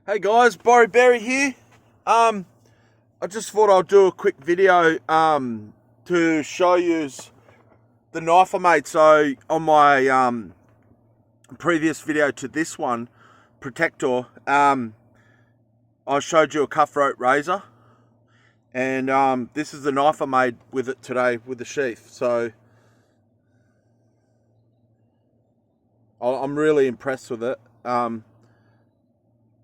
Hey guys, Borry Berry here. I just thought I'd do a quick video to show you the knife I made. So on my previous video to this one, Protector, I showed you a cutthroat razor, and this is the knife I made with it today with the sheath. So I'm really impressed with it.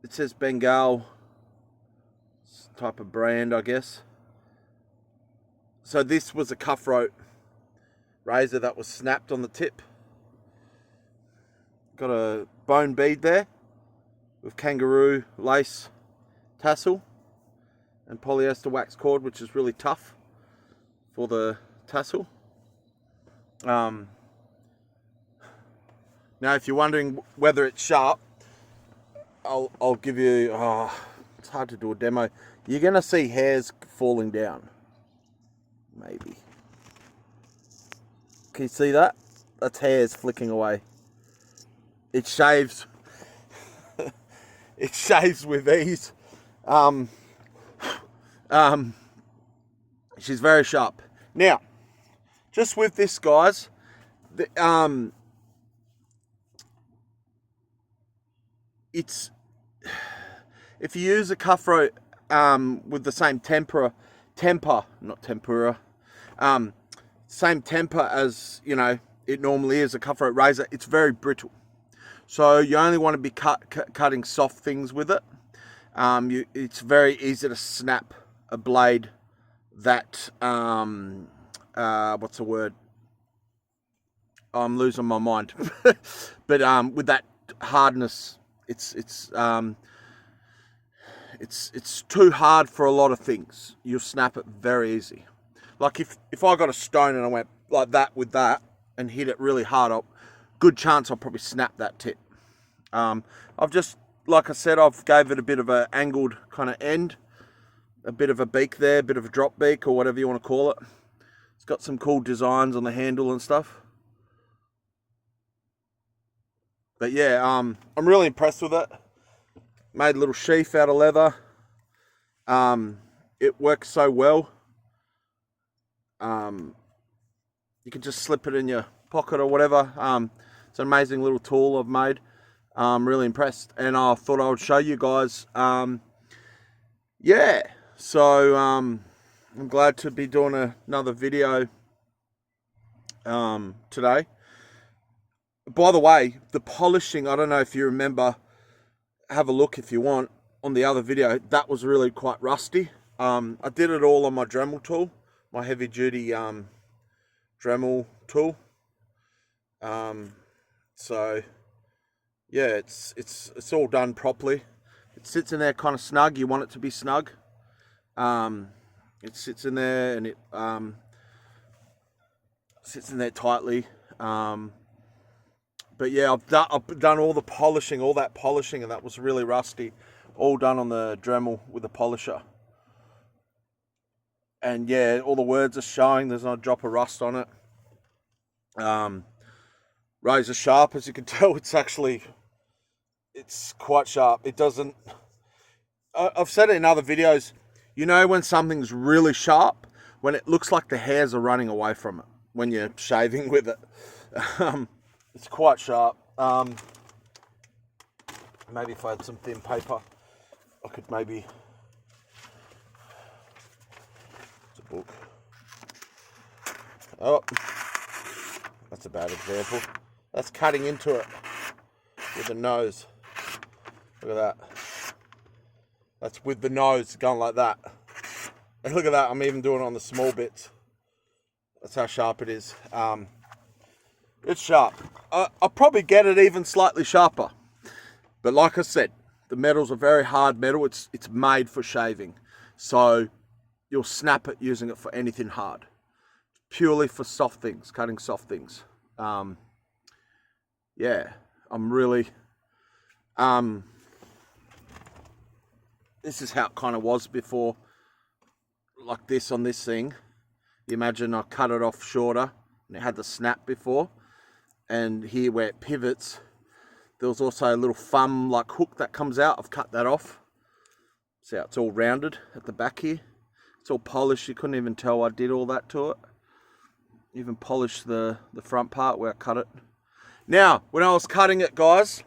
It says Bengal type of brand, I guess. So this was a cutthroat razor that was snapped on the tip. Got a bone bead there with kangaroo lace tassel and polyester wax cord, which is really tough for the tassel. Now if you're wondering whether it's sharp, I'll give you, it's hard to do a demo. You're gonna see hairs falling down, maybe. Can you see that? That's hairs flicking away. It shaves, it shaves with ease. She's very sharp. Now, just with this, guys, it's, if you use a cutthroat with the same same temper as, you know, it normally is, a cutthroat razor, it's very brittle. So you only want to be cutting soft things with it. It's very easy to snap a blade that, what's the word? I'm losing my mind. But with that hardness, it's too hard for a lot of things. You'll snap it very easy. Like if I got a stone and I went like that with that and hit it really hard, good chance I'll probably snap that tip. I've just, like I said, I've gave it a bit of an angled kind of end, a bit of a beak there, a bit of a drop beak or whatever you want to call it. It's got some cool designs on the handle and stuff. But yeah, I'm really impressed with it. Made a little sheath out of leather. It works so well. You can just slip it in your pocket or whatever. It's an amazing little tool I've made. I'm really impressed, and I thought I would show you guys. Yeah, so I'm glad to be doing another video today. By the way, the polishing, I don't know if you remember, have a look if you want on the other video, that was really quite rusty. I did it all on my Dremel tool, my heavy duty Dremel tool. So yeah, it's all done properly. It sits in there kind of snug. You want it to be snug. It sits in there and it sits in there tightly. But yeah, I've done all the polishing, all that polishing, and that was really rusty. All done on the Dremel with the polisher. And yeah, all the words are showing. There's not a drop of rust on it. Razor sharp, as you can tell. It's quite sharp. It doesn't. I've said it in other videos. You know when something's really sharp, when it looks like the hairs are running away from it when you're shaving with it. It's quite sharp. Maybe if I had some thin paper, I could maybe. It's a book. Oh, that's a bad example. That's cutting into it with the nose. Look at that. That's with the nose going like that. And look at that. I'm even doing it on the small bits. That's how sharp it is. It's sharp. I'll probably get it even slightly sharper. But like I said, the metal's a very hard metal. It's made for shaving. So you'll snap it using it for anything hard. Purely for soft things, cutting soft things. Yeah, I'm really... this is how it kind of was before. Like this on this thing. You imagine I cut it off shorter and it had the snap before. And here where it pivots, There was also a little thumb like hook that comes out. I've cut that off. See how it's all rounded at the back here. It's all polished. You couldn't even tell I did all that to it. Even polished the front part where I cut it. Now, when I was cutting it, guys,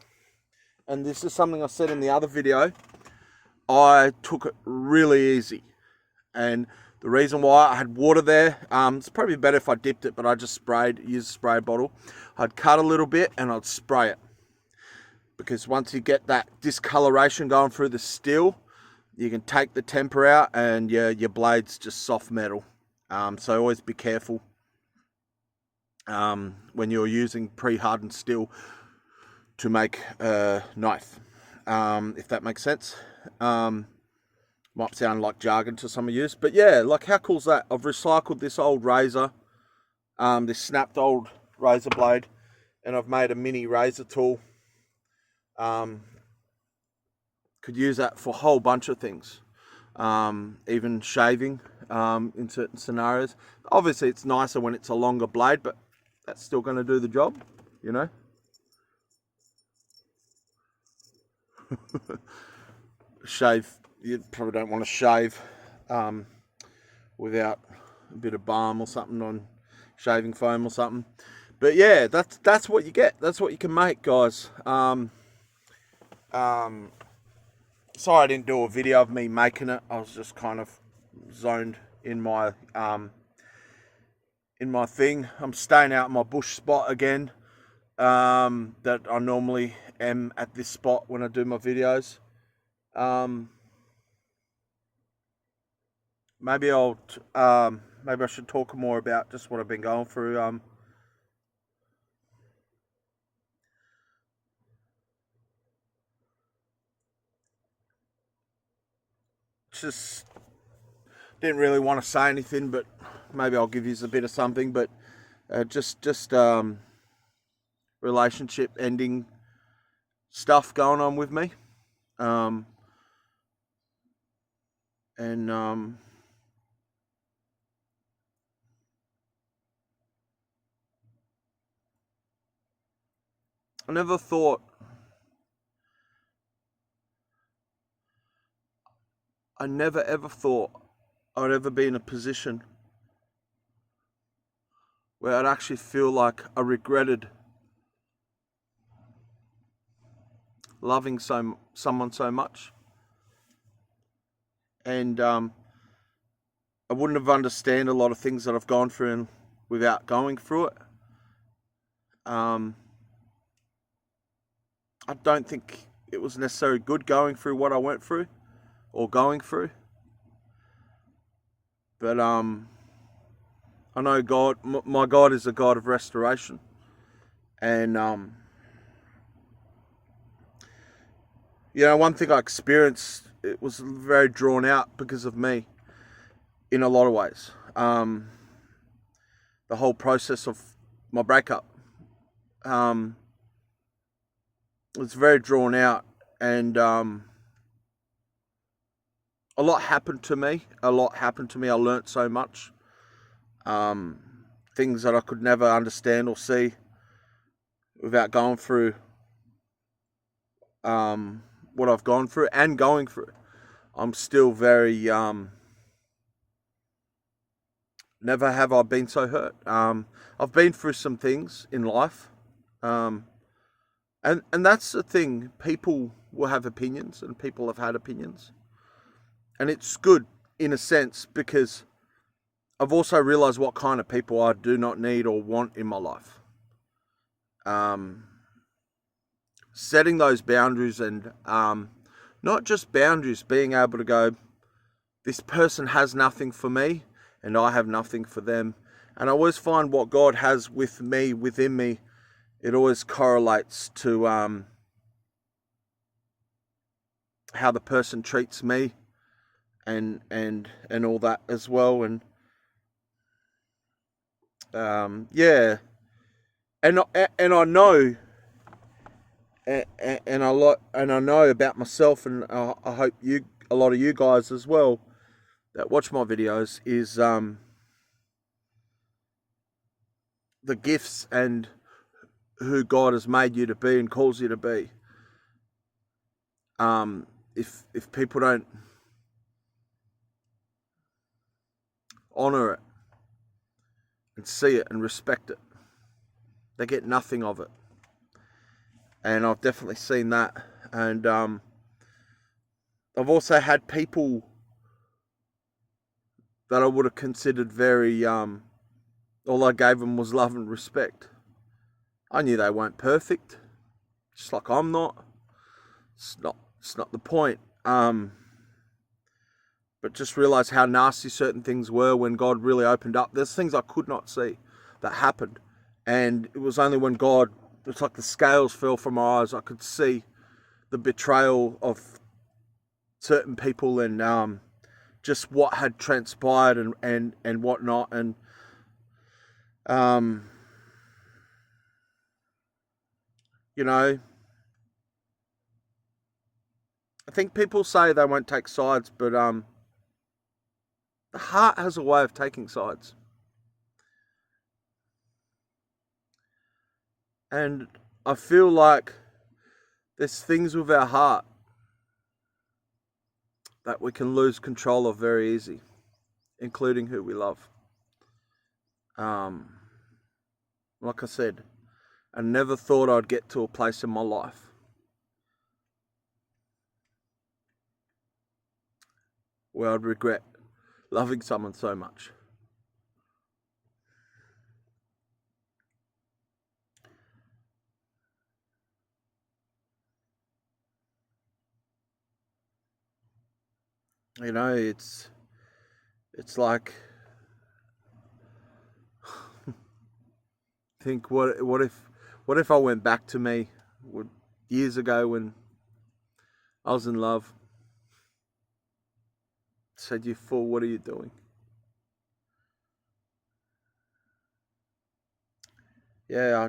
and this is something I said in the other video, I took it really easy. And the reason why, I had water there. It's probably better if I dipped it, but I just used a spray bottle. I'd cut a little bit and I'd spray it. Because once you get that discoloration going through the steel, you can take the temper out and your blade's just soft metal. So always be careful when you're using pre-hardened steel to make a knife, if that makes sense. Might sound like jargon to some of you, but yeah, like how cool is that? I've recycled this old razor, this snapped old razor blade, and I've made a mini razor tool. Could use that for a whole bunch of things, even shaving in certain scenarios. Obviously it's nicer when it's a longer blade, but that's still going to do the job, you know. Shave, you probably don't want to shave without a bit of balm or something on shaving foam or something. But yeah, that's what you get. That's what you can make, guys. Sorry I didn't do a video of me making it. I was just kind of zoned in my thing. I'm staying out in my bush spot again, that I normally am at this spot when I do my videos. Maybe I should talk more about just what I've been going through. Just didn't really want to say anything, but maybe I'll give you a bit of something. But just relationship ending stuff going on with me, and I never thought I'd ever be in a position where I'd actually feel like I regretted loving someone so much. And I wouldn't have understood a lot of things that I've gone through without going through it. I don't think it was necessarily good going through what I went through or going through. But I know God, my God is a God of restoration. And you know, one thing I experienced, it was very drawn out because of me in a lot of ways. The whole process of my breakup was very drawn out, and a lot happened to me. I learnt so much. Things that I could never understand or see without going through what I've gone through and going through. I'm still very, never have I been so hurt. I've been through some things in life. And that's the thing. People will have opinions, and people have had opinions. And it's good in a sense, because I've also realized what kind of people I do not need or want in my life. Setting those boundaries, and not just boundaries, being able to go, this person has nothing for me and I have nothing for them. And I always find what God has with me, within me, it always correlates to how the person treats me and all that as well. And yeah, and I know, and I know about myself, and I hope a lot of you guys as well that watch my videos, is the gifts and who God has made you to be and calls you to be. If people don't honor it and see it and respect it, they get nothing of it. And I've definitely seen that. And I've also had people that I would have considered very, all I gave them was love and respect. I knew they weren't perfect, just like I'm not. It's not the point. But just realize how nasty certain things were when God really opened up. There's things I could not see that happened. And it was only when God, it's like the scales fell from my eyes, I could see the betrayal of certain people and just what had transpired and whatnot. And you know, I think people say they won't take sides, but the heart has a way of taking sides. And I feel like there's things with our heart that we can lose control of very easy, including who we love. Like I said, I never thought I'd get to a place in my life where I'd regret loving someone so much. You know, it's like, think what if I went back to me years ago when I was in love, said, "You fool, what are you doing?" Yeah,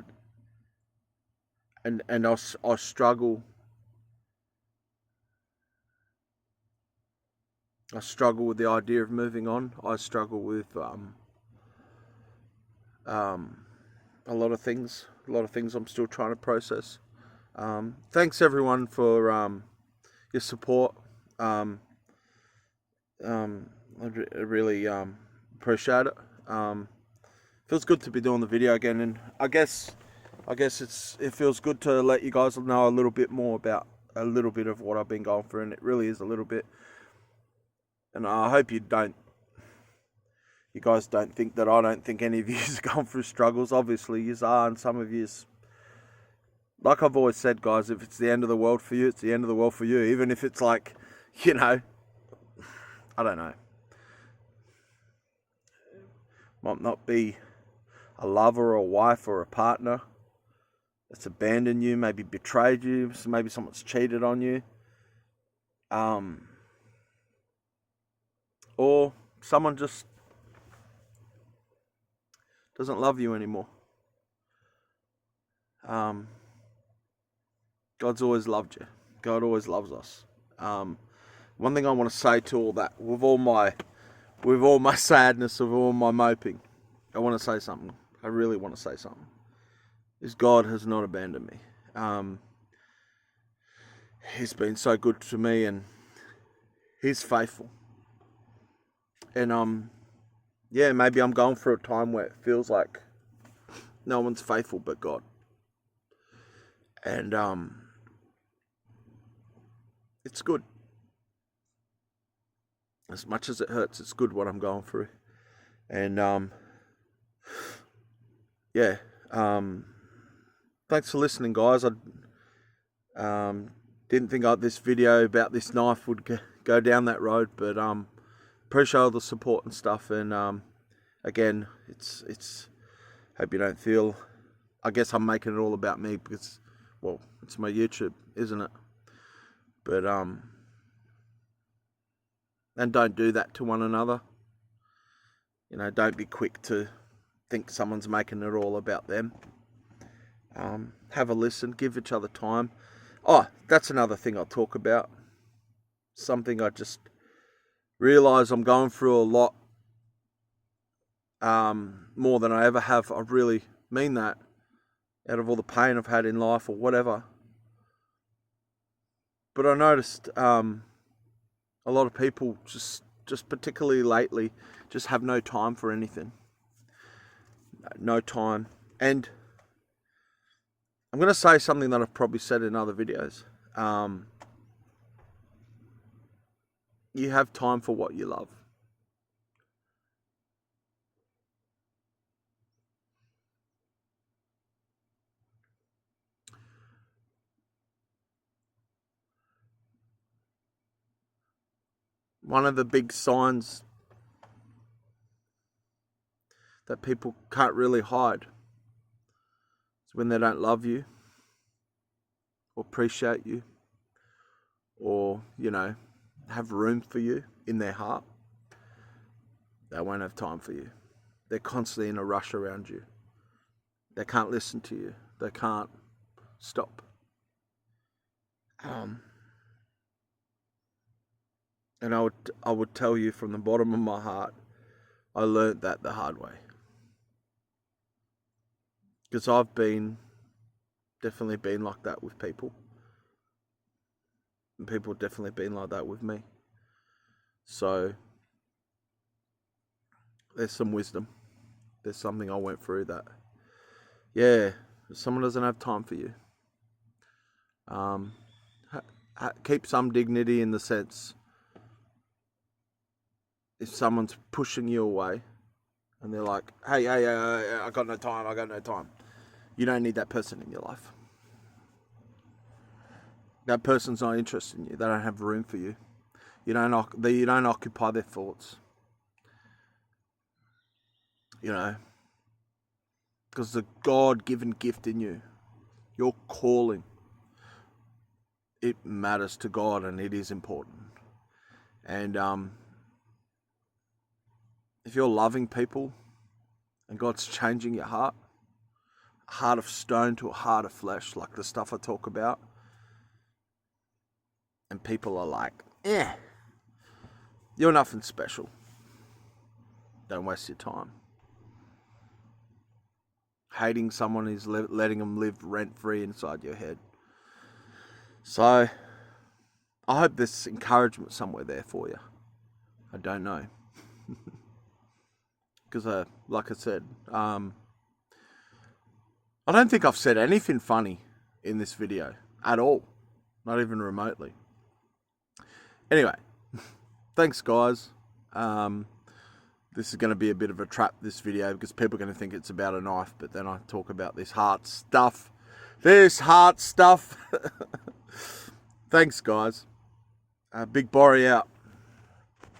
I struggle. I struggle with the idea of moving on. I struggle with a lot of things. A lot of things I'm still trying to process. Thanks everyone for your support. I really appreciate it. Feels good to be doing the video again, and I guess it feels good to let you guys know a little bit more about a little bit of what I've been going through, and it really is a little bit. And I hope you guys don't think that I don't think any of you is going through struggles. Obviously, you are, and some of you, like I've always said, guys, if it's the end of the world for you, it's the end of the world for you. Even if it's like, you know, I don't know, might not be a lover or a wife or a partner that's abandoned you, maybe betrayed you, maybe someone's cheated on you, or someone just doesn't love you anymore. God's always loved you. God always loves us. One thing I want to say to all that, with all my sadness, with all my moping, I want to say something. I really want to say something. Is God has not abandoned me. He's been so good to me, and He's faithful. And yeah, maybe I'm going through a time where it feels like no one's faithful but God. And it's good. As much as it hurts, it's good what I'm going through. And yeah, thanks for listening, guys. I didn't think this video about this knife would go down that road, but appreciate all the support and stuff. And again, it's hope you don't feel, I guess I'm making it all about me because, well, it's my YouTube, isn't it? But and don't do that to one another. You know, don't be quick to think someone's making it all about them. Have a listen, give each other time. Oh, that's another thing I'll talk about. Something I just realised I'm going through a lot, more than I ever have. I really mean that. out of all the pain I've had in life or whatever. But I noticed a lot of people just particularly lately just have no time for anything. No time. And I'm going to say something that I've probably said in other videos. You have time for what you love. One of the big signs that people can't really hide is when they don't love you or appreciate you or, have room for you in their heart. They won't have time for you. They're constantly in a rush around you. They can't listen to you. They can't stop. And I would tell you from the bottom of my heart, I learned that the hard way. Because I've definitely been like that with people. And people have definitely been like that with me. So there's some wisdom. There's something I went through that, someone doesn't have time for you. Keep some dignity in the sense, if someone's pushing you away and they're like, hey, I got no time. You don't need that person in your life. That person's not interested in you. They don't have room for you. You don't occupy their thoughts. Because the God-given gift in you, your calling, it matters to God and it is important. And if you're loving people and God's changing your heart, a heart of stone to a heart of flesh, like the stuff I talk about, and people are like, you're nothing special. Don't waste your time. Hating someone is letting them live rent-free inside your head. So, I hope there's encouragement somewhere there for you. I don't know. Because, like I said, I don't think I've said anything funny in this video at all. Not even remotely. Anyway, thanks guys. This is going to be a bit of a trap, this video, because people are going to think it's about a knife, but then I talk about this heart stuff. Thanks guys. Big Borry out.